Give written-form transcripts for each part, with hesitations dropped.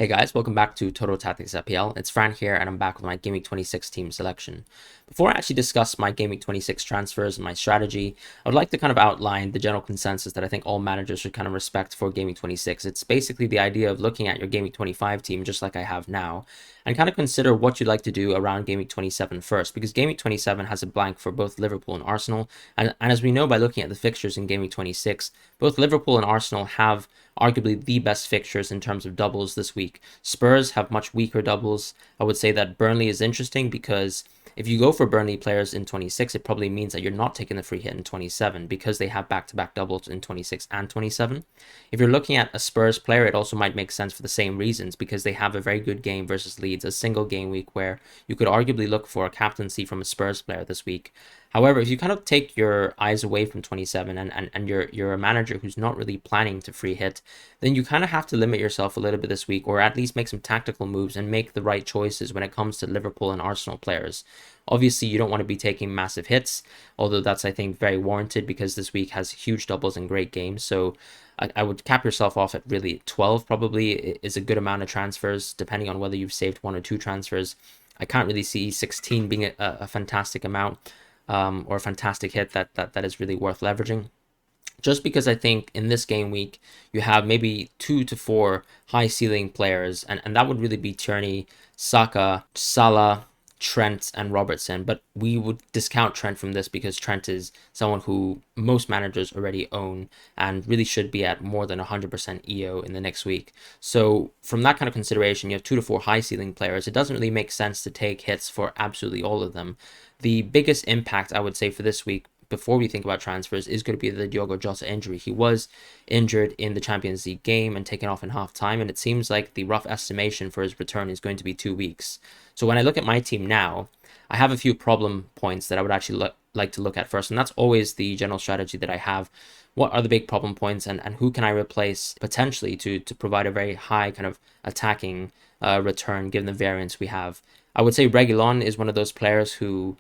Hey guys, welcome back to Total Tactics FPL. It's Fran here, and I'm back with my Gameweek 26 team selection. Before I actually discuss my Gameweek 26 transfers and my strategy, I would like to kind of outline the general consensus that I think all managers should kind of respect for Gameweek 26. It's basically the idea of looking at your Gameweek 25 team, just like I have now, and kind of consider what you'd like to do around Gameweek 27 first, because Gameweek 27 has a blank for both Liverpool and Arsenal, and as we know by looking at the fixtures in Gameweek 26, both Liverpool and Arsenal have arguably the best fixtures in terms of doubles this week. Spurs have much weaker doubles. I would say that Burnley is interesting because if you go for Burnley players in 26, it probably means that you're not taking the free hit in 27 because they have back-to-back doubles in 26 and 27. If you're looking at a Spurs player, it also might make sense for the same reasons because they have a very good game versus Leeds, a single game week where you could arguably look for a captaincy from a Spurs player this week. However, if you kind of take your eyes away from 27 and you're a manager who's not really planning to free hit, then you kind of have to limit yourself a little bit this week, or at least make some tactical moves and make the right choices when it comes to Liverpool and Arsenal players. Obviously, you don't want to be taking massive hits, although that's, I think, very warranted because this week has huge doubles and great games. So I would cap yourself off at really 12 probably is a good amount of transfers, depending on whether you've saved one or two transfers. I can't really see 16 being a fantastic amount. Or a fantastic hit that is really worth leveraging. Just because I think in this game week, you have maybe 2 to 4 high ceiling players, and that would really be Tierney, Saka, Salah, Trent, and Robertson. But we would discount Trent from this because Trent is someone who most managers already own and really should be at more than 100% EO in the next week. So from that kind of consideration, you have 2 to 4 high ceiling players. It doesn't really make sense to take hits for absolutely all of them. The biggest impact, I would say, for this week, before we think about transfers, is going to be the Diogo Jota injury. He was injured in the Champions League game and taken off in half time, and it seems like the rough estimation for his return is going to be 2 weeks. So when I look at my team now, I have a few problem points that I would actually like to look at first, and that's always the general strategy that I have. What are the big problem points, and who can I replace potentially to provide a very high kind of attacking return given the variance we have? I would say Reguilon is one of those players who,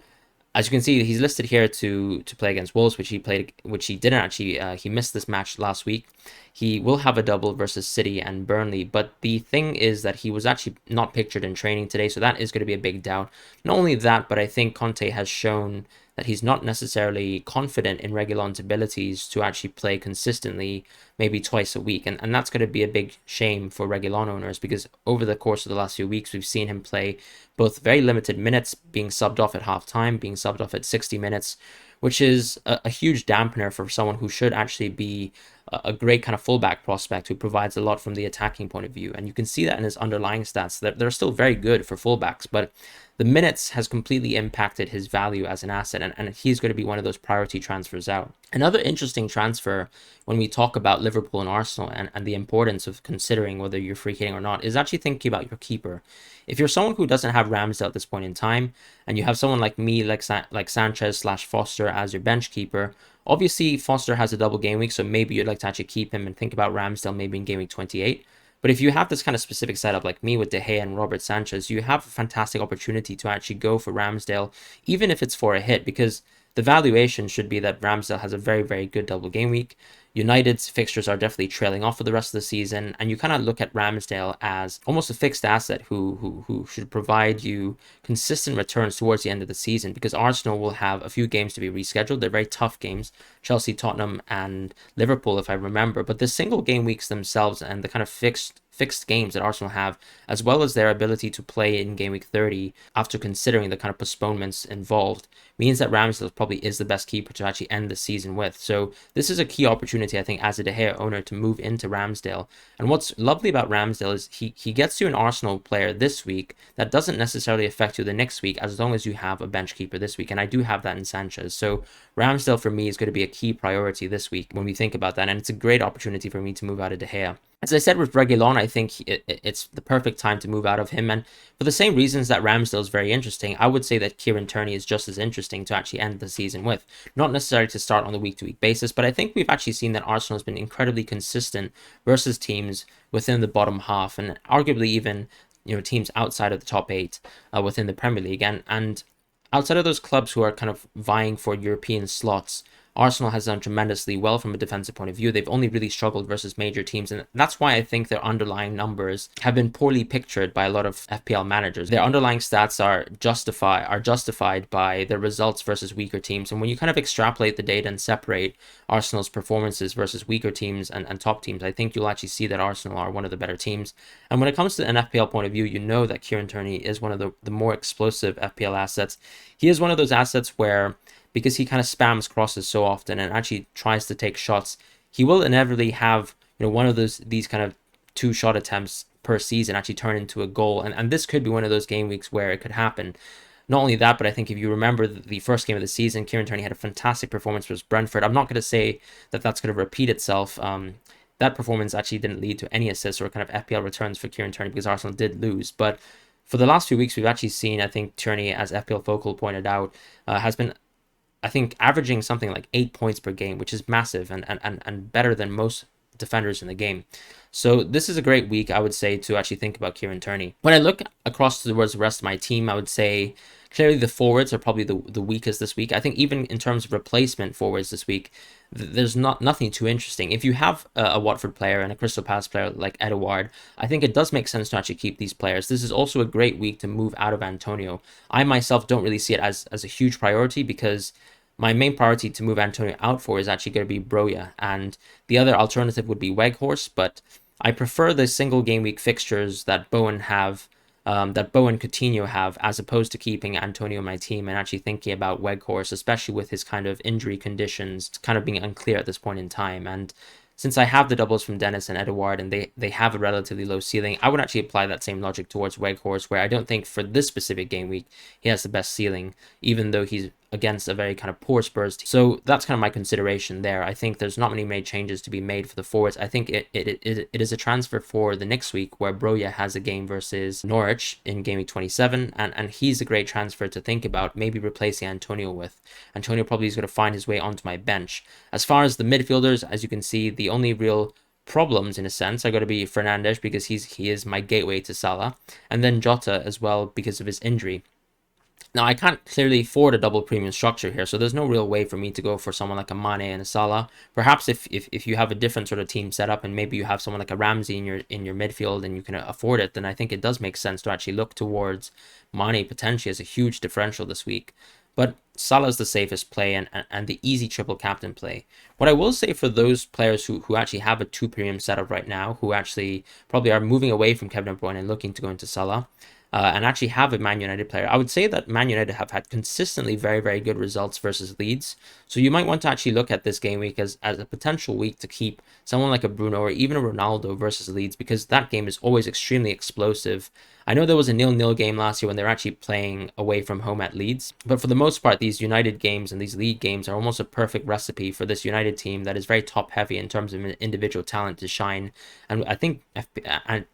as you can see, he's listed here to play against Wolves, which he didn't actually. He missed this match last week. He will have a double versus City and Burnley, but the thing is that he was actually not pictured in training today, so that is going to be a big doubt. Not only that, but I think Conte has shown that he's not necessarily confident in Reguilon's abilities to actually play consistently, maybe twice a week. And that's going to be a big shame for Reguilon owners because over the course of the last few weeks, we've seen him play both very limited minutes, being subbed off at halftime, being subbed off at 60 minutes, which is a huge dampener for someone who should actually be a great kind of fullback prospect who provides a lot from the attacking point of view. And you can see that in his underlying stats that they're still very good for fullbacks, but the minutes has completely impacted his value as an asset, and he's going to be one of those priority transfers out. Another interesting transfer when we talk about Liverpool and Arsenal and the importance of considering whether you're free hitting or not is actually thinking about your keeper. If you're someone who doesn't have Ramsdale at this point in time, and you have someone like me, like Sanchez/Foster as your bench keeper, obviously Foster has a double game week, so maybe you'd like to actually keep him and think about Ramsdale maybe in game week 28. But if you have this kind of specific setup like me with De Gea and Robert Sanchez, you have a fantastic opportunity to actually go for Ramsdale, even if it's for a hit, because the valuation should be that Ramsdale has a very, very good double game week. United's fixtures are definitely trailing off for the rest of the season, and you kind of look at Ramsdale as almost a fixed asset who should provide you consistent returns towards the end of the season, because Arsenal will have a few games to be rescheduled. They're very tough games, Chelsea, Tottenham, and Liverpool, if I remember, but the single game weeks themselves and the kind of fixed games that Arsenal have, as well as their ability to play in game week 30 after considering the kind of postponements involved, means that Ramsdale probably is the best keeper to actually end the season with. So this is a key opportunity, I think, as a De Gea owner to move into Ramsdale. And what's lovely about Ramsdale is he gets you an Arsenal player this week that doesn't necessarily affect you the next week as long as you have a bench keeper this week. And I do have that in Sanchez. So Ramsdale for me is going to be a key priority this week when we think about that. And it's a great opportunity for me to move out of De Gea. As I said with Reguilon, I think it's the perfect time to move out of him. And for the same reasons that Ramsdale is very interesting, I would say that Kieran Turner is just as interesting to actually end the season with. Not necessarily to start on the week-to-week basis, but I think we've actually seen that Arsenal has been incredibly consistent versus teams within the bottom half and arguably even teams outside of the top 8 within the Premier League. And outside of those clubs who are kind of vying for European slots, Arsenal has done tremendously well from a defensive point of view. They've only really struggled versus major teams, and that's why I think their underlying numbers have been poorly pictured by a lot of FPL managers. Their underlying stats are justified by their results versus weaker teams. And when you kind of extrapolate the data and separate Arsenal's performances versus weaker teams and top teams, I think you'll actually see that Arsenal are one of the better teams. And when it comes to an FPL point of view, you know that Kieran Turner is one of the more explosive FPL assets. He is one of those assets where, because he kind of spams crosses so often and actually tries to take shots, he will inevitably have, one of these kind of 2 shot attempts per season actually turn into a goal. And this could be one of those game weeks where it could happen. Not only that, but I think if you remember the first game of the season, Kieran Turner had a fantastic performance versus Brentford. I'm not going to say that that's going to repeat itself. That performance actually didn't lead to any assists or kind of FPL returns for Kieran Turner because Arsenal did lose. But for the last few weeks, we've actually seen, I think Turner, as FPL Focal pointed out, has been, I think, averaging something like 8 points per game, which is massive and better than most defenders in the game. So this is a great week, I would say, to actually think about Kieran Turner. When I look across towards the rest of my team, I would say clearly the forwards are probably the weakest this week. I think even in terms of replacement forwards this week, there's nothing too interesting. If you have a Watford player and a Crystal Palace player like Edouard, I think it does make sense to actually keep these players. This is also a great week to move out of Antonio. I myself don't really see it as a huge priority because my main priority to move Antonio out for is actually going to be Broja, and the other alternative would be Weghorst, but I prefer the single game week fixtures that Bowen and Coutinho have, as opposed to keeping Antonio in my team and actually thinking about Weghorst, especially with his kind of injury conditions kind of being unclear at this point in time. And since I have the doubles from Dennis and Edouard and they have a relatively low ceiling, I would actually apply that same logic towards Weghorst, where I don't think for this specific game week he has the best ceiling, even though he's against a very kind of poor Spurs team. So that's kind of my consideration there. I think there's not many made changes to be made for the forwards. I think it is a transfer for the next week where Broja has a game versus Norwich in Gameweek 27, and he's a great transfer to think about, maybe replacing Antonio with. Antonio probably is going to find his way onto my bench. As far as the midfielders, as you can see, the only real problems in a sense are going to be Fernandes because he is my gateway to Salah, and then Jota as well because of his injury. Now, I can't clearly afford a double premium structure here, so there's no real way for me to go for someone like a Mane and a Salah. Perhaps if you have a different sort of team setup and maybe you have someone like a Ramsey in your midfield and you can afford it, then I think it does make sense to actually look towards Mane potentially as a huge differential this week. But Salah is the safest play and the easy triple captain play. What I will say for those players who actually have a 2 premium setup right now, who actually probably are moving away from Kevin De Bruyne and looking to go into Salah, and actually have a Man United player, I would say that Man United have had consistently very, very good results versus Leeds. So you might want to actually look at this game week as a potential week to keep someone like a Bruno or even a Ronaldo versus Leeds, because that game is always extremely explosive. I know there was a 0-0 game last year when they were actually playing away from home at Leeds, but for the most part, these United games and these league games are almost a perfect recipe for this United team that is very top heavy in terms of individual talent to shine. And I think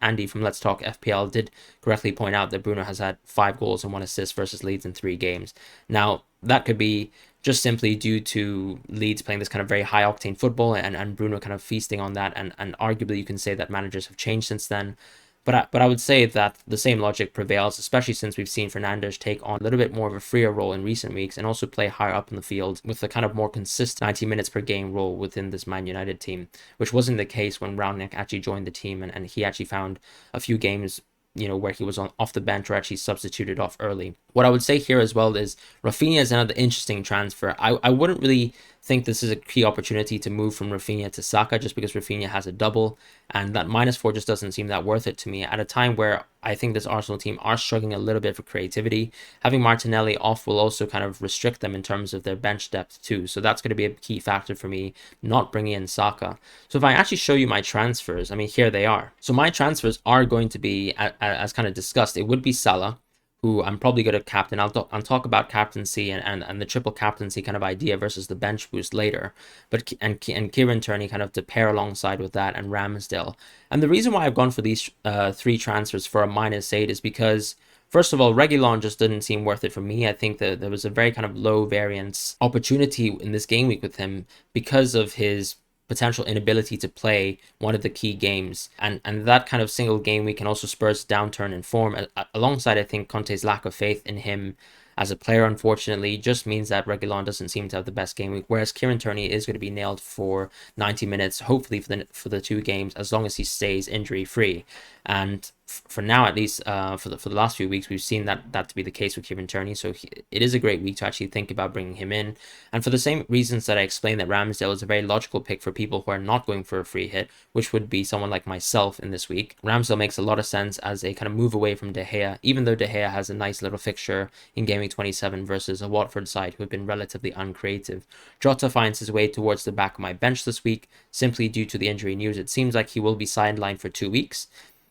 Andy from Let's Talk FPL did correctly point out that Bruno has had 5 goals and 1 assist versus Leeds in 3 games. Now, that could be just simply due to Leeds playing this kind of very high octane football and Bruno kind of feasting on that, and arguably you can say that managers have changed since then. But I would say that the same logic prevails, especially since we've seen Fernandes take on a little bit more of a freer role in recent weeks and also play higher up in the field with a kind of more consistent 90 minutes per game role within this Man United team, which wasn't the case when Rangnick actually joined the team and he actually found a few games where he was off the bench or actually substituted off early. What I would say here as well is Rafinha is another interesting transfer. I wouldn't really think this is a key opportunity to move from Rafinha to Saka just because Rafinha has a double, and that -4 just doesn't seem that worth it to me at a time where I think this Arsenal team are struggling a little bit for creativity. Having Martinelli off will also kind of restrict them in terms of their bench depth too, so that's going to be a key factor for me, not bringing in Saka. So if I actually show you my transfers, I mean, here they are. So my transfers are going to be, as kind of discussed, it would be Salah, who I'm probably going to captain. I'll talk about captaincy and the triple captaincy kind of idea versus the bench boost later. But and Kieran Turner kind of to pair alongside with that, and Ramsdale. And the reason why I've gone for these 3 transfers for a -8 is because, first of all, Reguilon just didn't seem worth it for me. I think that there was a very kind of low variance opportunity in this game week with him because of his potential inability to play one of the key games, and that kind of single game week can also Spurs downturn in form alongside I think Conte's lack of faith in him as a player, unfortunately, just means that Reguilon doesn't seem to have the best game week, whereas Kieran Turner is going to be nailed for 90 minutes, hopefully for the two games, as long as he stays injury free. And for now, at least, for the last few weeks, we've seen that to be the case with Kieran Turner. So it is a great week to actually think about bringing him in. And for the same reasons that I explained, that Ramsdale is a very logical pick for people who are not going for a free hit, which would be someone like myself in this week. Ramsdale makes a lot of sense as a kind of move away from De Gea, even though De Gea has a nice little fixture in Gameweek 27 versus a Watford side who have been relatively uncreative. Jota finds his way towards the back of my bench this week, simply due to the injury news. It seems like he will be sidelined for 2 weeks.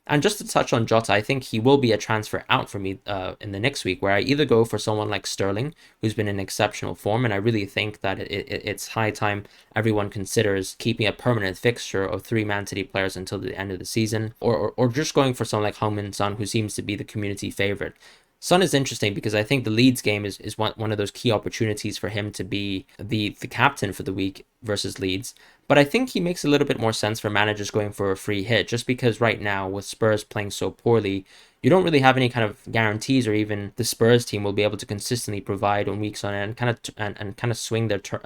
And just to touch on Jota, I think he will be a transfer out for me in the next week, where I either go for someone like Sterling, who's been in exceptional form, and I really think that it's high time everyone considers keeping a permanent fixture of 3 Man City players until the end of the season, or just going for someone like Heung-min Son, who seems to be the community favorite. Son is interesting because I think the Leeds game is one of those key opportunities for him to be the captain for the week versus Leeds. But I think he makes a little bit more sense for managers going for a free hit, just because right now with Spurs playing so poorly, you don't really have any kind of guarantees, or even the Spurs team will be able to consistently provide on weeks on end, and kind of swing their turn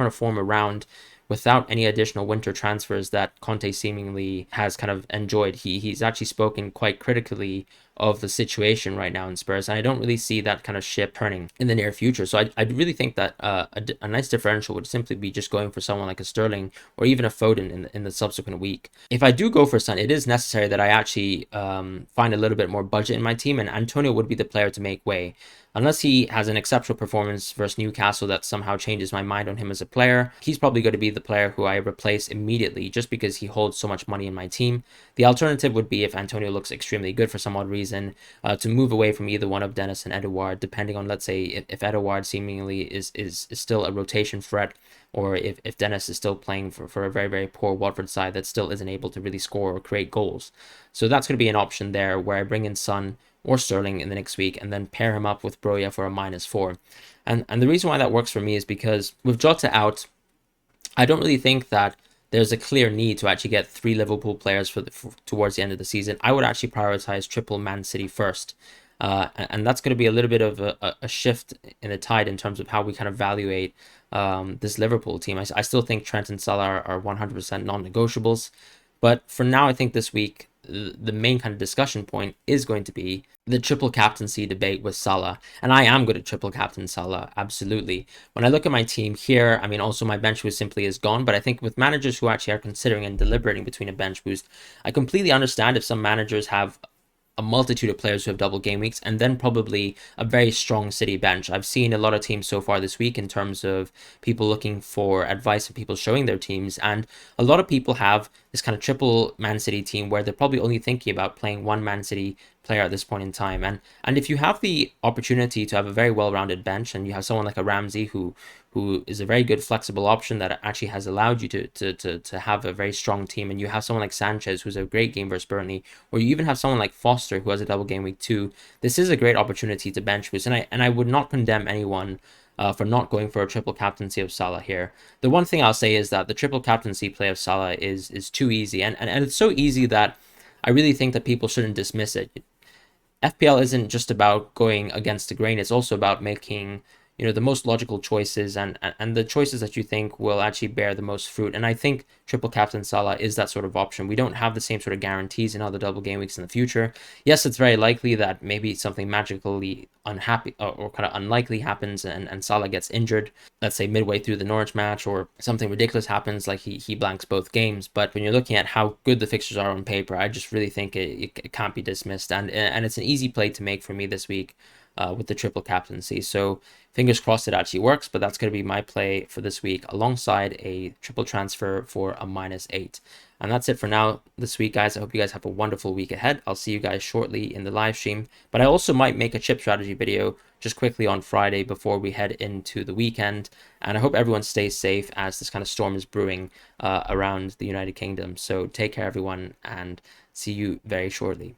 of form around without any additional winter transfers that Conte seemingly has kind of enjoyed. He's actually spoken quite critically of the situation right now in Spurs, and I don't really see that kind of ship turning in the near future. So I really think that a nice differential would simply be just going for someone like a Sterling or even a Foden in the subsequent week. If I do go for Son, it is necessary that I actually find a little bit more budget in my team, and Antonio would be the player to make way. Unless he has an exceptional performance versus Newcastle that somehow changes my mind on him as a player, he's probably going to be the player who I replace immediately just because he holds so much money in my team. The alternative would be, if Antonio looks extremely good for some odd reason, to move away from either one of Dennis and Edouard, depending on, let's say, if Edouard seemingly is still a rotation threat, or if Dennis is still playing for a very, very poor Watford side that still isn't able to really score or create goals. So that's going to be an option there, where I bring in Son or Sterling in the next week and then pair him up with Broja for a -4. And the reason why that works for me is because with Jota out, I don't really think that there's a clear need to actually get 3 Liverpool players towards the end of the season. I would actually prioritize triple Man City first. And that's going to be a little bit of a shift in the tide in terms of how we kind of evaluate this Liverpool team. I still think Trent and Salah are 100% non-negotiables. But for now, I think this week, the main kind of discussion point is going to be the triple captaincy debate with Salah. And I am good at triple captain Salah, absolutely. When I look at my team here, I mean, also my bench boost simply is gone. But I think with managers who actually are considering and deliberating between a bench boost, I completely understand if some managers have a multitude of players who have double game weeks, and then probably a very strong City bench. I've seen a lot of teams so far this week in terms of people looking for advice and people showing their teams, and a lot of people have this kind of triple Man City team where they're probably only thinking about playing one Man City player at this point in time. And if you have the opportunity to have a very well-rounded bench, and you have someone like a Ramsey who is a very good flexible option that actually has allowed you to have a very strong team, and you have someone like Sanchez who's a great game versus Burnley, or you even have someone like Foster who has a double game week too, this is a great opportunity to bench boost, and I would not condemn anyone for not going for a triple captaincy of Salah here. The one thing I'll say is that the triple captaincy play of Salah is too easy, and it's so easy that I really think that people shouldn't dismiss it. FPL isn't just about going against the grain, it's also about making the most logical choices and the choices that you think will actually bear the most fruit. And I think triple captain Salah is that sort of option. We don't have the same sort of guarantees in other double game weeks in the future. Yes, it's very likely that maybe something magically unhappy or kind of unlikely happens and Salah gets injured, let's say midway through the Norwich match, or something ridiculous happens like he blanks both games. But when you're looking at how good the fixtures are on paper, I just really think it can't be dismissed, and it's an easy play to make for me this week with the triple captaincy. So fingers crossed it actually works, but that's going to be my play for this week alongside a triple transfer for a -8. And that's it for now this week, guys. I hope you guys have a wonderful week ahead. I'll see you guys shortly in the live stream, but I also might make a chip strategy video just quickly on Friday before we head into the weekend. And I hope everyone stays safe as this kind of storm is brewing around the United Kingdom. So take care, everyone, and see you very shortly.